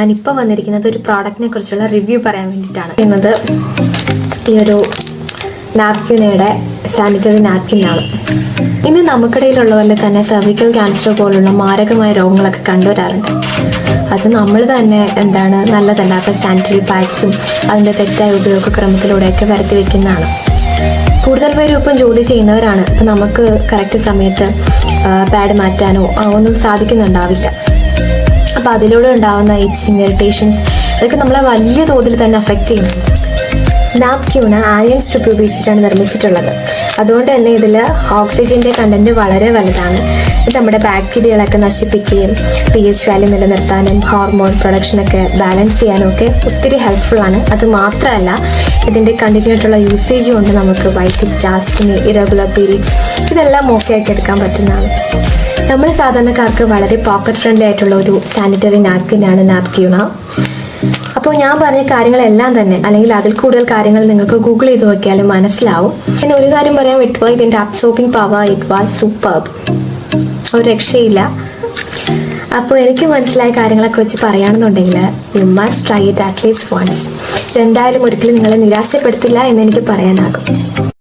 ഞാനിപ്പോൾ വന്നിരിക്കുന്നത് ഒരു പ്രോഡക്റ്റിനെ കുറിച്ചുള്ള റിവ്യൂ പറയാൻ വേണ്ടിയിട്ടാണ്. എന്നത് ഈ ഒരു നാപ്കിനയുടെ സാനിറ്ററി നാപ്കിനാണ്. ഇന്ന് നമുക്കിടയിലുള്ള പോലെ തന്നെ സെർവിക്കൽ ക്യാൻസർ പോലുള്ള മാരകമായ രോഗങ്ങളൊക്കെ കണ്ടുവരാറുണ്ട്. അത് നമ്മൾ തന്നെ നല്ലതല്ലാത്ത സാനിറ്ററി പാഡ്സും അതിൻ്റെ തെറ്റായ ഉപയോഗക്രമത്തിലൂടെയൊക്കെ വരുത്തി വെക്കുന്നതാണ്. കൂടുതൽ പേരും ഇപ്പം ജോലി ചെയ്യുന്നവരാണ്. ഇപ്പം നമുക്ക് കറക്റ്റ് സമയത്ത് പാഡ് മാറ്റാനോ ഒന്നും സാധിക്കുന്നുണ്ടാവില്ല. അപ്പം അതിലൂടെ ഉണ്ടാകുന്ന ഇച്ചിങ്, ഇറിറ്റേഷൻസ് ഇതൊക്കെ നമ്മളെ വലിയ തോതിൽ തന്നെ അഫക്റ്റ് ചെയ്യുന്നുണ്ട്. നാപ്ക്യൂണ് ആലിയൻ സ്ട്രിപ്പ് ഉപയോഗിച്ചിട്ടാണ് നിർമ്മിച്ചിട്ടുള്ളത്. അതുകൊണ്ട് തന്നെ ഇതിൽ ഓക്സിജൻ്റെ കണ്ടന്റ് വളരെ വലുതാണ്. ഇത് നമ്മുടെ ബാക്ടീരിയകളൊക്കെ നശിപ്പിക്കുകയും pH വാല്യൂ നിലനിർത്താനും ഹോർമോൺ പ്രൊഡക്ഷനൊക്കെ ബാലൻസ് ചെയ്യാനും ഒക്കെ ഒത്തിരി ഹെൽപ്ഫുള്ളാണ്. അത് മാത്രമല്ല ഇതിൻ്റെ കണ്ടിന്യൂ ആയിട്ടുള്ള യൂസേജ് കൊണ്ട് നമുക്ക് വൈറ്റ് ഡിസ്ചാർജ്, ഇറഗുലർ പീരീഡ്സ് ഇതെല്ലാം ഓക്കെ ആക്കി എടുക്കാൻ പറ്റുന്നതാണ്. നമ്മൾ സാധാരണക്കാർക്ക് വളരെ പോക്കറ്റ് ഫ്രണ്ട്ലി ആയിട്ടുള്ള ഒരു സാനിറ്ററി നാപ്കിനാണ് നാപ്ക്യൂണ. അപ്പോൾ ഞാൻ പറഞ്ഞ കാര്യങ്ങളെല്ലാം തന്നെ, അല്ലെങ്കിൽ അതിൽ കൂടുതൽ കാര്യങ്ങൾ നിങ്ങൾക്ക് ഗൂഗിൾ ചെയ്ത് നോക്കിയാലും മനസ്സിലാവും. പിന്നെ ഒരു കാര്യം പറയാൻ വിട്ടുപോയി, ഇതിൻ്റെ absorbing power it was superb. ഒരു രക്ഷയില്ല. അപ്പോൾ എനിക്ക് മനസ്സിലായ കാര്യങ്ങളൊക്കെ വെച്ച് പറയുകയാണെന്നുണ്ടെങ്കിൽ you must try it at least once. ഇതെന്തായാലും ഒരിക്കലും നിങ്ങളെ നിരാശപ്പെടുത്തില്ല എന്ന് എനിക്ക് പറയാനാകും.